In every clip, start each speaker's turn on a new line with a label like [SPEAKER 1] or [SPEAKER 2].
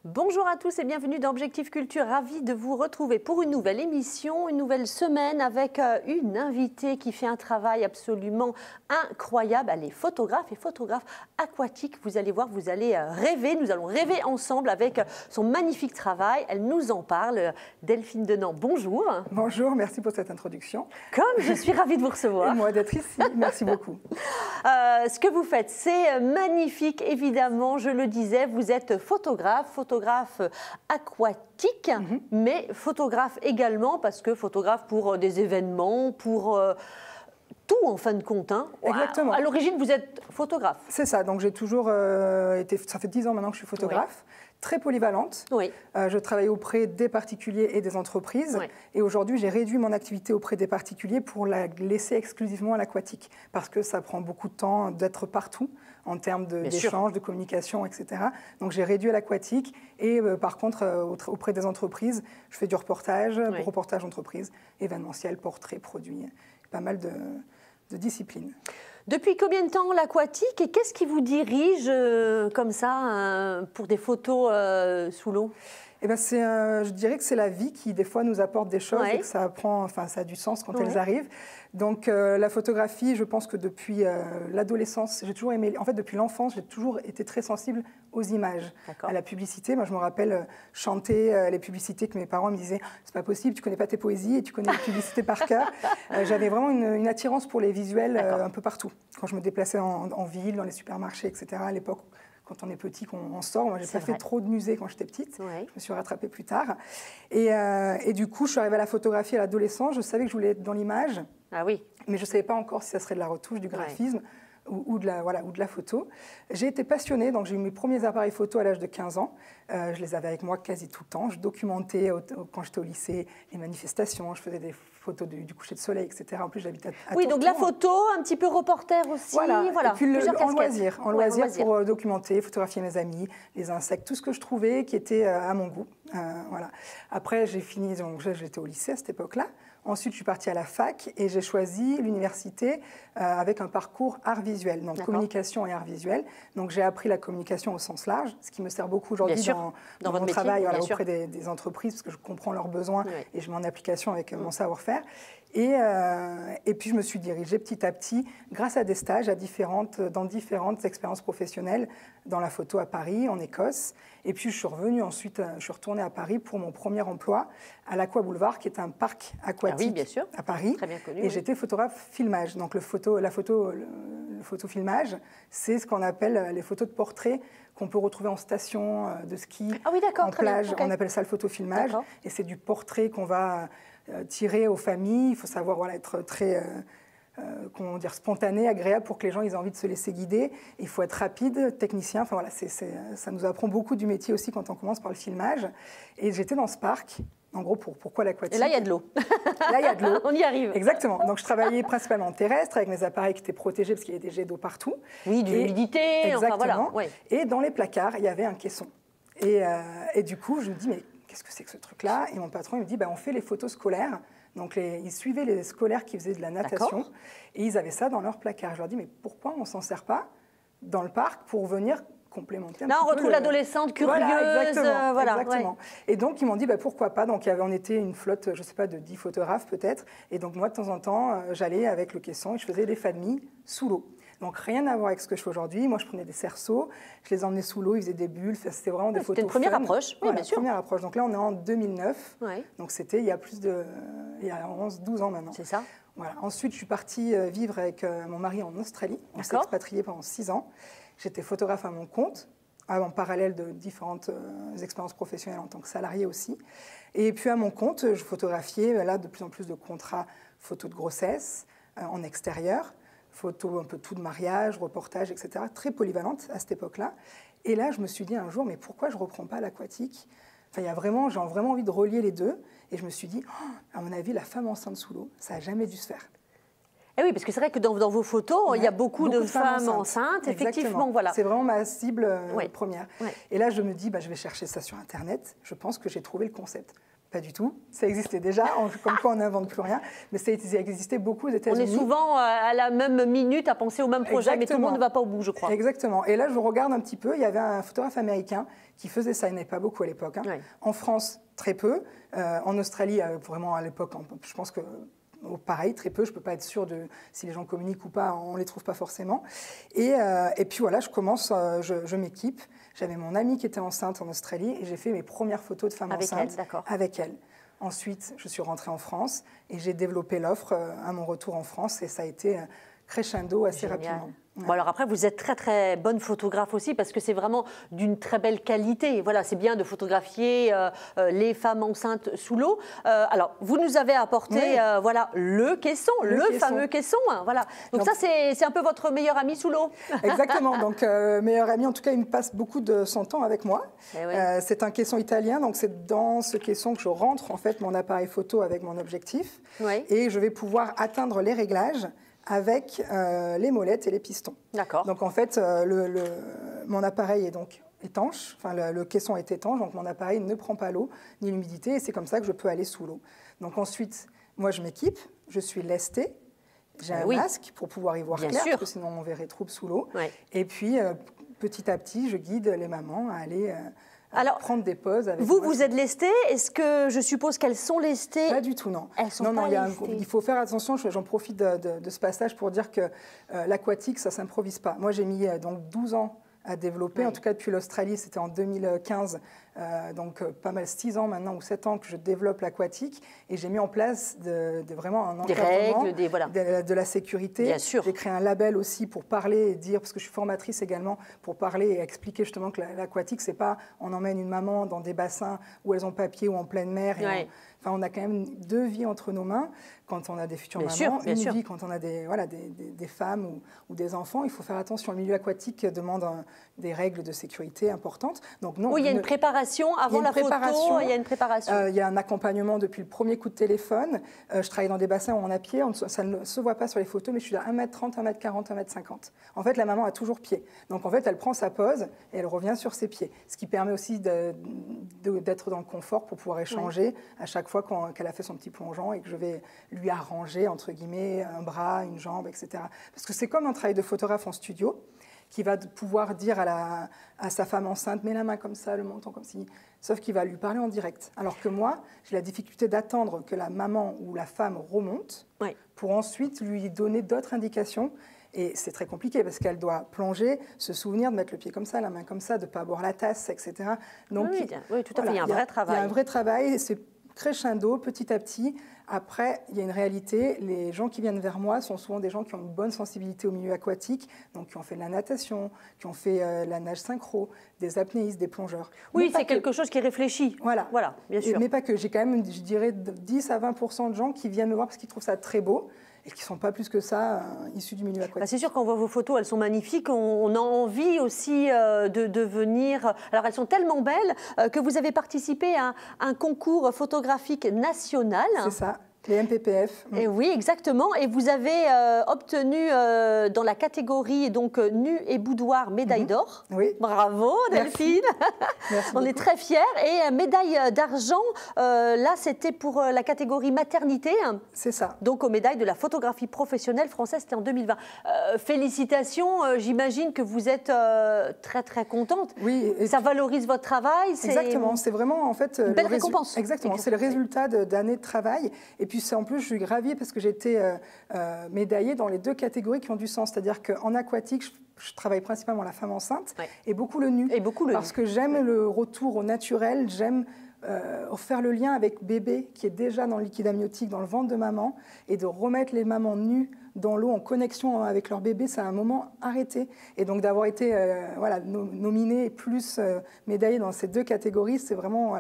[SPEAKER 1] Bonjour à tous et bienvenue dans Objectif Culture. Ravi de vous retrouver pour une nouvelle émission, une nouvelle semaine avec une invitée qui fait un travail absolument incroyable. Elle est photographe et photographe aquatique. Vous allez voir, vous allez rêver. Nous allons rêver ensemble avec son magnifique travail. Elle nous en parle. Delphine Denant, bonjour.
[SPEAKER 2] Bonjour, merci pour cette introduction.
[SPEAKER 1] Comme je suis ravie de vous recevoir.
[SPEAKER 2] Et moi d'être ici, merci beaucoup.
[SPEAKER 1] Ce que vous faites, c'est magnifique, évidemment. Je le disais, vous êtes photographe aquatique, mais photographe également, parce que photographe pour des événements, pour tout en fin de compte. Hein.
[SPEAKER 2] Exactement.
[SPEAKER 1] À l'origine, vous êtes photographe.
[SPEAKER 2] C'est ça, donc j'ai toujours été, ça fait 10 ans maintenant que je suis photographe. Oui. Très polyvalente.
[SPEAKER 1] Oui.
[SPEAKER 2] Je travaille auprès des particuliers et des entreprises. Oui. Et aujourd'hui, j'ai réduit mon activité auprès des particuliers pour la laisser exclusivement à l'aquatique. Parce que ça prend beaucoup de temps d'être partout en termes d'échanges, de communication, etc. Donc j'ai réduit à l'aquatique. Et par contre, auprès des entreprises, je fais du reportage, reportage entreprise, événementiel, portrait, produit. Pas mal de disciplines.
[SPEAKER 1] Depuis combien de temps l'aquatique et qu'est-ce qui vous dirige comme ça pour des photos sous l'eau?
[SPEAKER 2] Eh ben je dirais que c'est la vie qui, des fois, nous apporte des choses et que ça a du sens quand elles arrivent. Donc, la photographie, je pense que depuis l'adolescence, j'ai toujours aimé... En fait, depuis l'enfance, j'ai toujours été très sensible aux images, à la publicité. Moi, je me rappelle chanter les publicités que mes parents me disaient « C'est pas possible, tu connais pas tes poésies et tu connais les publicités par cœur. » J'avais vraiment une attirance pour les visuels un peu partout. Quand je me déplaçais en ville, dans les supermarchés, etc., à l'époque, quand on est petit, qu'on sort. Moi, j'ai pas fait trop de musées quand j'étais petite. Oui. Je me suis rattrapée plus tard. Et du coup, je suis arrivée à la photographie à l'adolescence. Je savais que je voulais être dans l'image.
[SPEAKER 1] Ah oui.
[SPEAKER 2] Mais je ne savais pas encore si ça serait de la retouche, du graphisme ou de la photo. J'ai été passionnée. Donc, j'ai eu mes premiers appareils photo à l'âge de 15 ans. Je les avais avec moi quasi tout le temps. Je documentais, quand j'étais au lycée, les manifestations. Je faisais des photos du coucher de soleil, etc. En plus, j'habitais à
[SPEAKER 1] oui, donc la photo, un petit peu reporter aussi. Voilà.
[SPEAKER 2] Et puis en loisir pour documenter, photographier mes amis, les insectes, tout ce que je trouvais qui était à mon goût. Voilà. Après, j'ai fini, donc j'étais au lycée à cette époque-là. Ensuite, je suis partie à la fac et j'ai choisi l'université avec un parcours art visuel, donc communication et art visuel. Donc, j'ai appris la communication au sens large, ce qui me sert beaucoup aujourd'hui dans mon travail auprès des entreprises, parce que je comprends leurs besoins et je mets en application avec mon savoir-faire. Et puis, je me suis dirigée petit à petit, grâce à des stages dans différentes expériences professionnelles, dans la photo à Paris, en Écosse. Et puis, je suis revenue ensuite, je suis retournée à Paris pour mon premier emploi à l'Aqua Boulevard, qui est un parc aquatique à Paris.
[SPEAKER 1] Très bien connu,
[SPEAKER 2] et j'étais photographe filmage. Donc, le photofilmage, c'est ce qu'on appelle les photos de portrait qu'on peut retrouver en station de ski, en plage. On appelle ça le photofilmage. Et c'est du portrait qu'on va tirer aux familles. Il faut savoir être très spontané, agréable pour que les gens aient envie de se laisser guider. Il faut être rapide, technicien. Enfin, voilà, ça nous apprend beaucoup du métier aussi quand on commence par le filmage. Et j'étais dans ce parc. En gros, pourquoi l'aquatique?
[SPEAKER 1] Et là, il y a de l'eau.
[SPEAKER 2] Là, il y a de l'eau.
[SPEAKER 1] On y arrive.
[SPEAKER 2] Exactement. Donc, je travaillais principalement terrestre avec mes appareils qui étaient protégés parce qu'il y avait des jets d'eau partout.
[SPEAKER 1] Oui, de l'humidité.
[SPEAKER 2] Exactement.
[SPEAKER 1] Enfin, voilà.
[SPEAKER 2] Et dans les placards, il y avait un caisson. Et du coup, je me dis, mais qu'est-ce que c'est que ce truc-là? Et mon patron, il me dit, on fait les photos scolaires. Donc, ils suivaient les scolaires qui faisaient de la natation. Et ils avaient ça dans leur placard. Je leur dis, mais pourquoi on ne s'en sert pas dans le parc pour venir complémentaire.
[SPEAKER 1] Là, on retrouve l'adolescente curieuse.
[SPEAKER 2] Exactement. Et donc, ils m'ont dit, pourquoi pas. Donc, on était une flotte, je ne sais pas, de 10 photographes peut-être. Et donc, moi, de temps en temps, j'allais avec le caisson et je faisais des familles sous l'eau. Donc, rien à voir avec ce que je fais aujourd'hui. Moi, je prenais des cerceaux, je les emmenais sous l'eau, ils faisaient des bulles. C'était vraiment des photos.
[SPEAKER 1] C'était une première approche,
[SPEAKER 2] bien sûr. Première approche. Donc là, on est en 2009. Donc, c'était il y a 11-12 ans maintenant.
[SPEAKER 1] C'est ça.
[SPEAKER 2] Voilà. Ensuite, je suis partie vivre avec mon mari en Australie. On s'est expatriés pendant 6 ans. J'étais photographe à mon compte, en parallèle de différentes expériences professionnelles en tant que salarié aussi. Et puis à mon compte, je photographiais de plus en plus de contrats photos de grossesse en extérieur, photos un peu tout de mariage, reportage, etc. Très polyvalente à cette époque-là. Et là, je me suis dit un jour, mais pourquoi je ne reprends pas l'aquatique? Enfin, j'ai vraiment envie de relier les deux. Et je me suis dit, à mon avis, la femme enceinte sous l'eau, ça n'a jamais dû se faire.
[SPEAKER 1] Eh oui, parce que c'est vrai que dans vos photos, il y a beaucoup de femmes enceintes. Effectivement, voilà.
[SPEAKER 2] C'est vraiment ma cible première. Et là, je me dis, je vais chercher ça sur Internet. Je pense que j'ai trouvé le concept. Pas du tout. Ça existait déjà, comme quoi on n'invente plus rien. Mais ça existait beaucoup aux États-Unis.
[SPEAKER 1] On est souvent à la même minute à penser au même projet, exactement. Mais tout le monde ne va pas au bout, je crois.
[SPEAKER 2] Exactement. Et là, je regarde un petit peu. Il y avait un photographe américain qui faisait ça. Il n'y en avait pas beaucoup à l'époque. Hein. Oui. En France, très peu. En Australie, vraiment à l'époque, je pense que pareil, très peu. Je ne peux pas être sûre de si les gens communiquent ou pas. On ne les trouve pas forcément. Et puis voilà, je commence, je m'équipe. J'avais mon amie qui était enceinte en Australie et j'ai fait mes premières photos de femmes enceintes avec elle. Ensuite, je suis rentrée en France et j'ai développé l'offre à mon retour en France et ça a été crescendo assez rapidement.
[SPEAKER 1] Bon, alors après, vous êtes très très bonne photographe aussi parce que c'est vraiment d'une très belle qualité. Voilà, c'est bien de photographier les femmes enceintes sous l'eau. Alors, vous nous avez apporté voilà, le caisson, le fameux caisson. Hein, voilà. Donc ça, c'est un peu votre meilleur ami sous l'eau.
[SPEAKER 2] Exactement. Donc, meilleur ami, en tout cas, il me passe beaucoup de son temps avec moi. C'est un caisson italien. Donc, c'est dans ce caisson que je rentre en fait mon appareil photo avec mon objectif. Et je vais pouvoir atteindre les réglages avec les molettes et les pistons.
[SPEAKER 1] D'accord.
[SPEAKER 2] Donc en fait, mon appareil est donc étanche, enfin le caisson est étanche, donc mon appareil ne prend pas l'eau ni l'humidité et c'est comme ça que je peux aller sous l'eau. Donc ensuite, moi je m'équipe, je suis lestée, j'ai un masque pour pouvoir y voir clair, parce que sinon on verrait trouble sous l'eau. Et puis petit à petit, je guide les mamans à aller... Alors, prendre des pauses avec
[SPEAKER 1] vous êtes lestée. Est-ce que je suppose qu'elles sont lestées?
[SPEAKER 2] Pas du tout, non.
[SPEAKER 1] Elles sont pas lestées.
[SPEAKER 2] Il faut faire attention. J'en profite de ce passage pour dire que l'aquatique, ça s'improvise pas. Moi, j'ai mis donc 12 ans à développer. En tout cas, depuis l'Australie, c'était en 2015. Donc, pas mal 6 ans maintenant ou 7 ans que je développe l'aquatique. Et j'ai mis en place vraiment un encadrement,
[SPEAKER 1] des règles,
[SPEAKER 2] de la sécurité.
[SPEAKER 1] Bien sûr.
[SPEAKER 2] J'ai créé un label aussi pour parler et dire, parce que je suis formatrice également, pour parler et expliquer justement que l'aquatique, c'est pas on emmène une maman dans des bassins où elles ont papier ou en pleine mer. Et on a quand même 2 vies entre nos mains quand on a des futures mamans, une vie quand on a des femmes ou des enfants. Il faut faire attention. Le milieu aquatique demande des règles de sécurité importantes. Donc non,
[SPEAKER 1] oui, il y a une préparation avant la photo. Il y a une préparation.
[SPEAKER 2] Il y a un accompagnement depuis le premier coup de téléphone. Je travaille dans des bassins où on a pied. Ça ne se voit pas sur les photos, mais je suis à 1m30, 1m40, 1m50. En fait, la maman a toujours pied. Donc en fait, elle prend sa pause et elle revient sur ses pieds. Ce qui permet aussi d'être dans le confort pour pouvoir échanger à chaque fois qu'elle a fait son petit plongeon et que je vais lui arranger, entre guillemets, un bras, une jambe, etc. Parce que c'est comme un travail de photographe en studio qui va pouvoir dire à sa femme enceinte, mets la main comme ça, le menton comme ci, sauf qu'il va lui parler en direct. Alors que moi, j'ai la difficulté d'attendre que la maman ou la femme remonte pour ensuite lui donner d'autres indications. Et c'est très compliqué parce qu'elle doit plonger, se souvenir de mettre le pied comme ça, la main comme ça, de ne pas boire la tasse, etc. Donc,
[SPEAKER 1] oui, tout à fait, il y a un vrai travail.
[SPEAKER 2] Il y a un vrai travail, c'est crescendo, petit à petit. Après, il y a une réalité, les gens qui viennent vers moi sont souvent des gens qui ont une bonne sensibilité au milieu aquatique, donc qui ont fait de la natation, qui ont fait la nage synchro, des apnéistes, des plongeurs.
[SPEAKER 1] Oui, c'est quelque chose qui est réfléchi.
[SPEAKER 2] Voilà,
[SPEAKER 1] bien sûr.
[SPEAKER 2] Mais pas que, j'ai quand même, je dirais, 10 à 20% de gens qui viennent me voir parce qu'ils trouvent ça très beau et qui ne sont pas plus que ça issus du milieu aquatique.
[SPEAKER 1] C'est sûr, quand on voit vos photos, elles sont magnifiques. On a envie aussi de venir... Alors, elles sont tellement belles que vous avez participé à un concours photographique national.
[SPEAKER 2] C'est ça. Les MPPF.
[SPEAKER 1] Et oui, exactement. Et vous avez obtenu dans la catégorie donc nu et boudoir médaille d'or.
[SPEAKER 2] Oui.
[SPEAKER 1] Bravo Delphine.
[SPEAKER 2] Merci
[SPEAKER 1] On
[SPEAKER 2] beaucoup.
[SPEAKER 1] est très fiers. Et médaille d'argent, là c'était pour la catégorie maternité.
[SPEAKER 2] C'est ça.
[SPEAKER 1] Donc aux médailles de la photographie professionnelle française, c'était en 2020. Félicitations, j'imagine que vous êtes très très contente.
[SPEAKER 2] Oui.
[SPEAKER 1] Ça valorise votre travail.
[SPEAKER 2] Exactement. C'est vraiment en fait...
[SPEAKER 1] une belle récompense.
[SPEAKER 2] Exactement. C'est le résultat d'années de travail. Et puis en plus, je suis ravie parce que j'ai été médaillée dans les 2 catégories qui ont du sens. C'est-à-dire qu'en aquatique, je travaille principalement la femme enceinte et beaucoup le nu. Parce que j'aime le retour au naturel, j'aime faire le lien avec bébé qui est déjà dans le liquide amniotique, dans le ventre de maman, et de remettre les mamans nues dans l'eau en connexion avec leur bébé, c'est un moment arrêté. Et donc d'avoir été nominée plus médaillée dans ces 2 catégories, c'est vraiment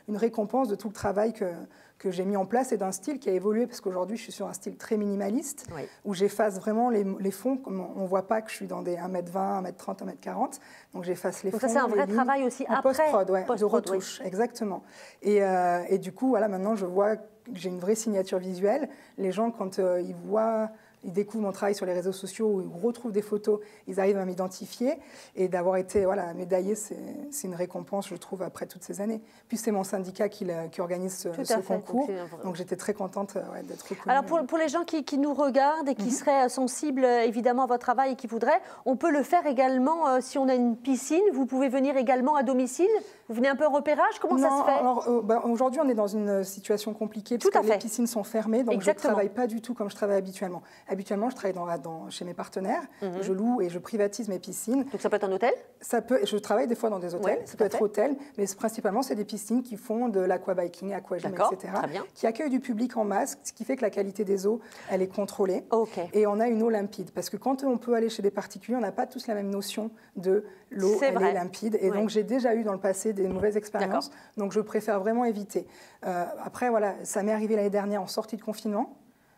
[SPEAKER 2] une récompense de tout le travail que j'ai mis en place et d'un style qui a évolué, parce qu'aujourd'hui, je suis sur un style très minimaliste, où j'efface vraiment les fonds. On ne voit pas que je suis dans des 1m20, 1m30, 1m40. Donc j'efface les fonds.
[SPEAKER 1] Donc ça, c'est un vrai travail aussi après.
[SPEAKER 2] Post-prod, de retouche, exactement. Et du coup, voilà, maintenant, je vois que j'ai une vraie signature visuelle. Les gens, quand ils voient ils découvrent mon travail sur les réseaux sociaux, où ils retrouvent des photos, ils arrivent à m'identifier. Et d'avoir été médaillée, c'est une récompense, je trouve, après toutes ces années. Puis c'est mon syndicat qui organise ce concours. Donc j'étais très contente d'être reconnue.
[SPEAKER 1] Alors pour les gens qui nous regardent et qui seraient sensibles évidemment à votre travail et qui voudraient, on peut le faire également si on a une piscine. Vous pouvez venir également à domicile. Vous venez un peu en repérage. Comment ça se fait?
[SPEAKER 2] Alors aujourd'hui, on est dans une situation compliquée parce que les piscines sont fermées. Donc je ne travaille pas du tout comme je travaille habituellement. Habituellement, je travaille chez mes partenaires. Je loue et je privatise mes piscines.
[SPEAKER 1] Donc ça peut être un hôtel?
[SPEAKER 2] Ça peut. Je travaille des fois dans des hôtels. Ça peut être hôtel, mais principalement c'est des piscines qui font de l'aquabiking, aquagym, etc. Qui accueillent du public en masse, ce qui fait que la qualité des eaux, elle est contrôlée. Et on a une eau limpide. Parce que quand on peut aller chez des particuliers, on n'a pas tous la même notion de l'eau, elle est limpide. Et donc j'ai déjà eu dans le passé des mauvaises expériences. Donc je préfère vraiment éviter. Après, voilà, ça m'est arrivé l'année dernière en sortie de confinement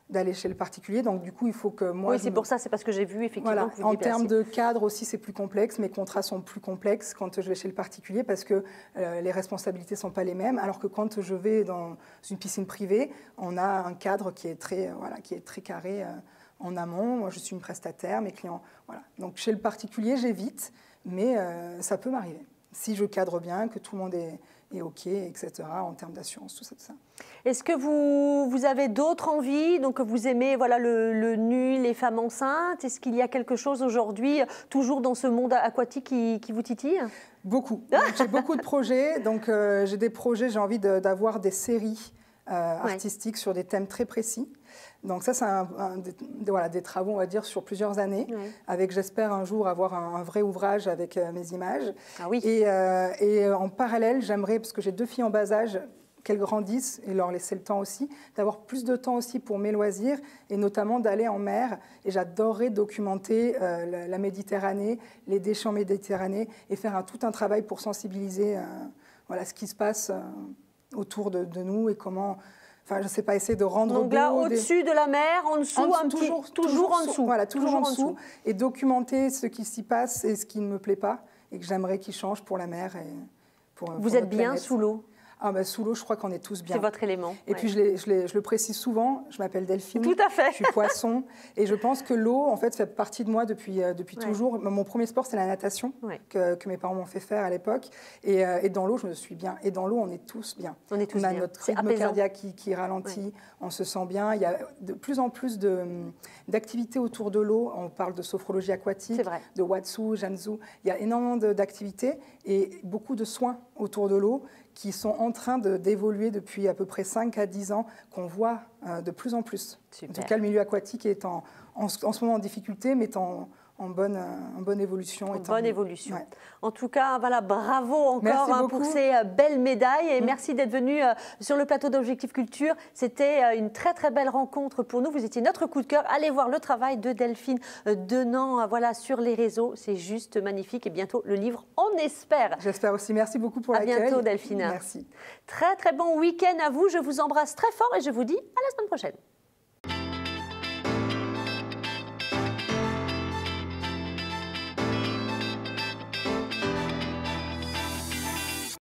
[SPEAKER 2] d'aller chez le particulier. Donc du coup, il faut que moi...
[SPEAKER 1] Oui, c'est pour ça, c'est parce que j'ai vu effectivement que vous
[SPEAKER 2] en termes de cadre aussi, c'est plus complexe. Mes contrats sont plus complexes quand je vais chez le particulier parce que les responsabilités ne sont pas les mêmes. Alors que quand je vais dans une piscine privée, on a un cadre qui est très carré en amont. Moi, je suis une prestataire, mes clients... Voilà. Donc chez le particulier, j'évite, mais ça peut m'arriver. Si je cadre bien, que tout le monde est OK, etc., en termes d'assurance, tout ça.
[SPEAKER 1] Est-ce que vous avez d'autres envies? Donc vous aimez le nu, les femmes enceintes. Est-ce qu'il y a quelque chose aujourd'hui, toujours dans ce monde aquatique, qui vous titille?
[SPEAKER 2] Beaucoup. J'ai beaucoup de projets. Donc j'ai des projets, j'ai envie d'avoir des séries artistiques sur des thèmes très précis. Donc ça, c'est des travaux, on va dire, sur plusieurs années, avec, j'espère, un jour avoir un vrai ouvrage avec mes images.
[SPEAKER 1] Ah oui.
[SPEAKER 2] Et en parallèle, j'aimerais, parce que j'ai 2 filles en bas âge, qu'elles grandissent et leur laisser le temps aussi, d'avoir plus de temps aussi pour mes loisirs et notamment d'aller en mer. Et j'adorerais documenter la Méditerranée, les déchets en Méditerranée et faire tout un travail pour sensibiliser ce qui se passe autour de nous et comment... Enfin, je ne sais pas, essayer de rendre
[SPEAKER 1] donc là, au-dessus de la mer, en dessous, toujours en dessous.
[SPEAKER 2] Voilà, toujours en dessous. Et documenter ce qui s'y passe et ce qui ne me plaît pas et que j'aimerais qu'il change pour la mer et pour
[SPEAKER 1] Vous êtes bien sous l'eau?
[SPEAKER 2] Sous l'eau, je crois qu'on est tous bien.
[SPEAKER 1] C'est votre élément.
[SPEAKER 2] Et puis, je le précise souvent, je m'appelle Delphine.
[SPEAKER 1] Tout à fait.
[SPEAKER 2] Je suis poisson. Et je pense que l'eau, en fait, fait partie de moi depuis toujours. Mon premier sport, c'est la natation, que mes parents m'ont fait faire à l'époque. Et dans l'eau, je me suis bien. Et dans l'eau, on est tous bien.
[SPEAKER 1] On est tous bien.
[SPEAKER 2] On a notre rythme cardiaque qui ralentit. On se sent bien. Il y a de plus en plus d'activités autour de l'eau. On parle de sophrologie aquatique, de Watsu, Janzu. Il y a énormément d'activités et beaucoup de soins autour de l'eau qui sont en train d'évoluer depuis à peu près 5 à 10 ans, qu'on voit de plus en plus.
[SPEAKER 1] Super.
[SPEAKER 2] En tout cas, le milieu aquatique est en ce moment en difficulté, mais en bonne évolution.
[SPEAKER 1] Ouais. En tout cas, bravo encore pour ces belles médailles et merci d'être venu sur le plateau d'Objectif Culture. C'était une très très belle rencontre pour nous. Vous étiez notre coup de cœur. Allez voir le travail de Delphine Denant sur les réseaux. C'est juste magnifique et bientôt le livre, on espère.
[SPEAKER 2] J'espère aussi. Merci beaucoup pour l'accueil.
[SPEAKER 1] À bientôt Delphine.
[SPEAKER 2] Merci.
[SPEAKER 1] Très très bon week-end à vous. Je vous embrasse très fort et je vous dis à la semaine prochaine.